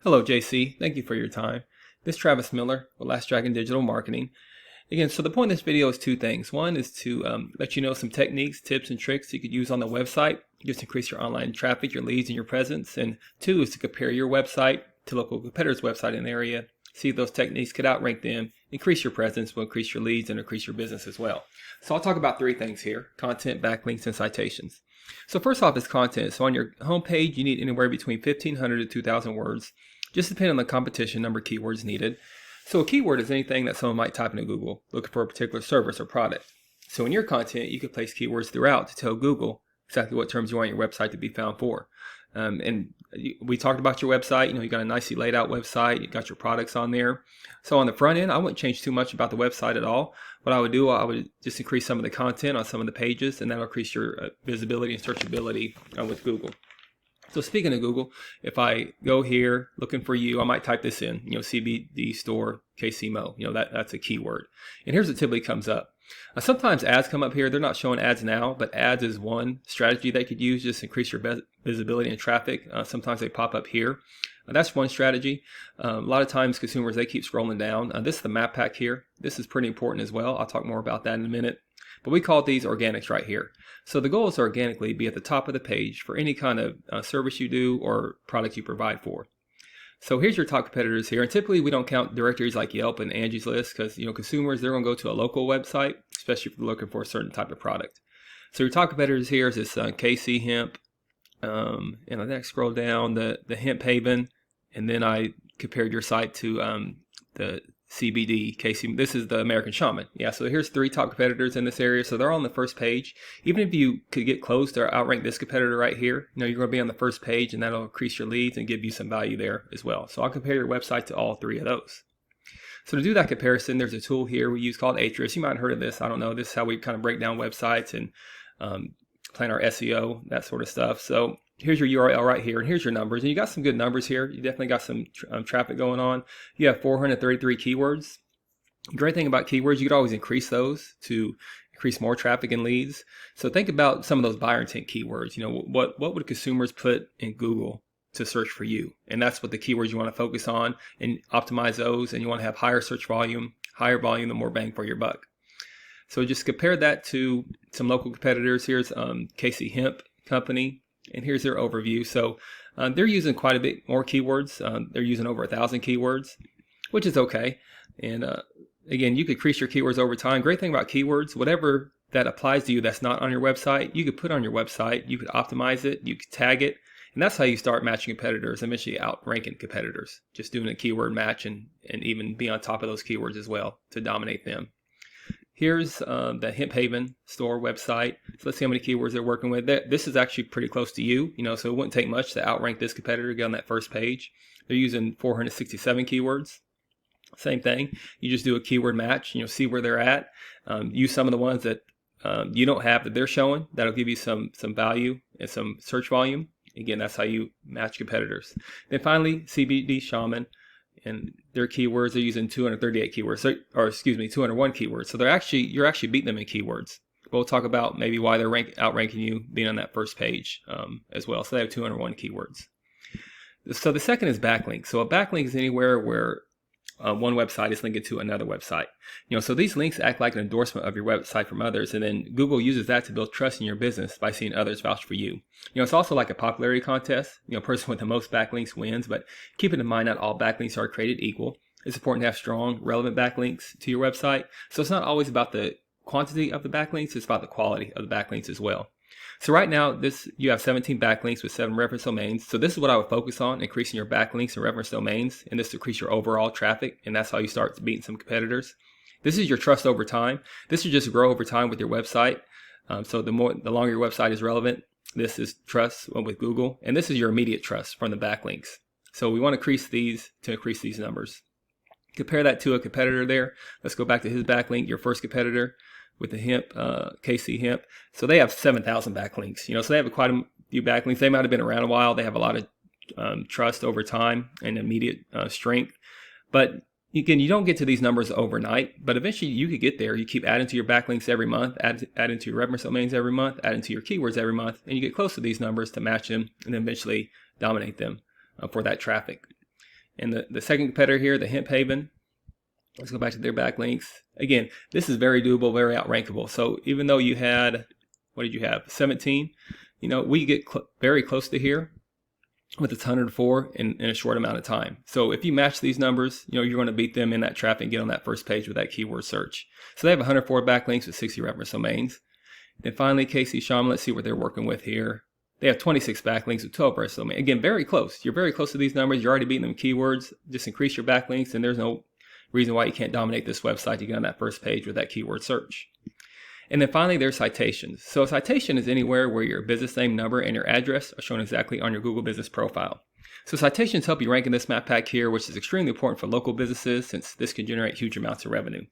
Hello, JC. Thank you for your time. This is Travis Miller with Last Dragon Digital Marketing. Again, so the point of this video is two things. One is to let you know some techniques, tips, and tricks you could use on the website just to increase your online traffic, your leads, and your presence. And two is to compare your website to local competitors' website in the area. See if those techniques could outrank them, increase your presence, will increase your leads, and increase your business as well. So I'll talk about three things here: content, backlinks, and citations. So first off is content. So on your homepage, you need anywhere between 1,500 to 2,000 words, just depending on the competition number of keywords needed. So a keyword is anything that someone might type into Google looking for a particular service or product. So in your content, you could place keywords throughout to tell Google exactly what terms you want your website to be found for. And we talked about your website. You got a nicely laid out website. You got your products on there. So on the front end, I wouldn't change too much about the website at all. What I would do, I would just increase some of the content on some of the pages, and that'll increase your visibility and searchability with Google. So speaking of Google, if I go here looking for you, I might type this in, CBD store, kcmo, that's a keyword. And here's what typically comes up. Sometimes ads come up here. They're not showing ads now, but ads is one strategy they could use just to increase your visibility and traffic. Sometimes they pop up here. That's one strategy. A lot of times consumers, they keep scrolling down. This is the map pack here. This is pretty important as well. I'll talk more about that in a minute. But we call these organics right here. So the goal is to organically be at the top of the page for any kind of service you do or product you provide for. So here's your top competitors here. And typically we don't count directories like Yelp and Angie's List because consumers, they're going to go to a local website, especially if you're looking for a certain type of product. So your top competitors here is this KC Hemp. And I then scroll down the Hemp Haven, and then I compared your site to the CBD KC. This is the American Shaman. Yeah, so here's three top competitors in this area. So they're on the first page. Even if you could get close to outrank this competitor right here, you're going to be on the first page, and that'll increase your leads and give you some value there as well. So I'll compare your website to all three of those. So to do that comparison, there's a tool here we use called Ahrefs. You might have heard of this. I don't know. This is how we kind of break down websites and plan our SEO, that sort of stuff. So here's your URL right here, and here's your numbers. And you got some good numbers here. You definitely got some traffic going on. You have 433 keywords. Great thing about keywords, you could always increase those to increase more traffic and leads. So think about some of those buyer intent keywords. What would consumers put in Google to search for you? And that's what the keywords you want to focus on and optimize those. And you want to have higher search volume, the more bang for your buck. So just compare that to some local competitors. Here's KC Hemp Company, and here's their overview. So they're using quite a bit more keywords. They're using over 1,000 keywords, which is okay. And again, you could increase your keywords over time. Great thing about keywords, whatever that applies to you that's not on your website, you could put on your website. You could optimize it. You could tag it. And that's how you start matching competitors, eventually outranking competitors. Just doing a keyword match and even be on top of those keywords as well to dominate them. Here's the Hemp Haven store website. So let's see how many keywords they're working with. This is actually pretty close to you, so it wouldn't take much to outrank this competitor, get on that first page. They're using 467 keywords. Same thing. You just do a keyword match, see where they're at. Use some of the ones that you don't have that they're showing. That'll give you some value and some search volume. Again, that's how you match competitors. Then finally, CBD Shaman. And their keywords, they're using 238 keywords, 201 keywords. So you're actually beating them in keywords. We'll talk about maybe why they're outranking you being on that first page as well. So they have 201 keywords. So the second is backlinks. So a backlink is anywhere where one website is linked to another website. So these links act like an endorsement of your website from others, and then Google uses that to build trust in your business by seeing others vouch for you. It's also like a popularity contest. Person with the most backlinks wins, but keep in mind not all backlinks are created equal. It's important to have strong, relevant backlinks to your website. So it's not always about the quantity of the backlinks, it's about the quality of the backlinks as well. So right now, you have 17 backlinks with 7 reference domains. So this is what I would focus on, increasing your backlinks and reference domains, and this to increase your overall traffic, and that's how you start beating some competitors. This is your trust over time. This will just grow over time with your website. So the longer your website is relevant, this is trust with Google, and this is your immediate trust from the backlinks. So we want to increase these numbers. Compare that to a competitor there. Let's go back to his backlink, your first competitor with the Hemp, KC Hemp. So they have 7,000 backlinks. So they have quite a few backlinks. They might have been around a while. They have a lot of trust over time and immediate strength. But again, you don't get to these numbers overnight, but eventually you could get there. You keep adding to your backlinks every month, adding to your reference domains every month, adding to your keywords every month, and you get close to these numbers to match them and then eventually dominate them for that traffic. And the second competitor here, the Hemp Haven, let's go back to their backlinks. Again, this is very doable, very outrankable. So even though you had, what did you have, 17? We get very close to here with its 104 in a short amount of time. So if you match these numbers, you're going to beat them in that traffic and get on that first page with that keyword search. So they have 104 backlinks with 60 reference domains. Then finally, kcmo, let's see what they're working with here. They have 26 backlinks with 12 reference domains. Again, very close. You're very close to these numbers. You're already beating them keywords. Just increase your backlinks, and there's no reason why you can't dominate this website to get on that first page with that keyword search. And then finally, there's citations. So a citation is anywhere where your business name, number, and your address are shown exactly on your Google Business profile. So citations help you rank in this map pack here, which is extremely important for local businesses since this can generate huge amounts of revenue.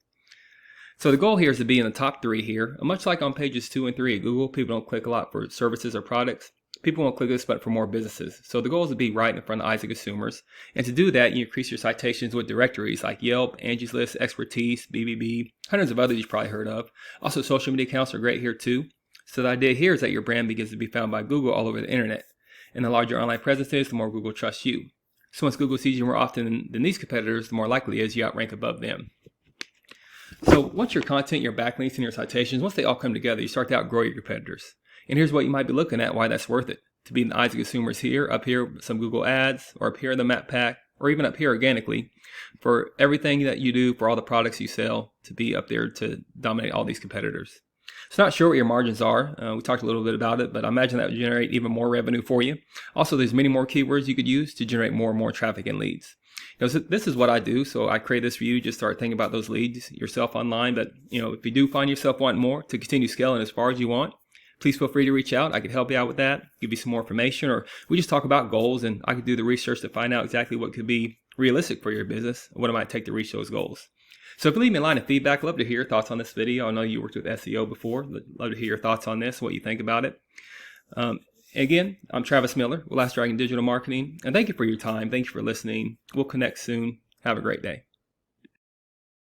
So the goal here is to be in the top 3 here. Much like on pages 2 and 3 at Google, people don't click a lot for services or products. People won't click this button for more businesses. So the goal is to be right in front of the eyes of consumers. And to do that, you increase your citations with directories like Yelp, Angie's List, Expertise, BBB, hundreds of others you've probably heard of. Also, social media accounts are great here too. So the idea here is that your brand begins to be found by Google all over the internet. And the larger your online presence is, the more Google trusts you. So once Google sees you more often than these competitors, the more likely it is you outrank above them. So once your content, your backlinks, and your citations, once they all come together, you start to outgrow your competitors. And here's what you might be looking at, why that's worth it. To be in the eyes of consumers here, up here, some Google ads, or up here in the map pack, or even up here organically, for everything that you do, for all the products you sell, to be up there to dominate all these competitors. So not sure what your margins are. We talked a little bit about it, but I imagine that would generate even more revenue for you. Also, there's many more keywords you could use to generate more and more traffic and leads. So this is what I do. So I create this for you. Just start thinking about those leads yourself online. But if you do find yourself wanting more to continue scaling as far as you want, please feel free to reach out. I could help you out with that, give you some more information, or we just talk about goals, and I could do the research to find out exactly what could be realistic for your business, what it might take to reach those goals. So if you leave me a line of feedback, I'd love to hear your thoughts on this video. I know you worked with SEO before. I'd love to hear your thoughts on this, what you think about it. Again, I'm Travis Miller with Last Dragon Digital Marketing, and thank you for your time. Thank you for listening. We'll connect soon. Have a great day.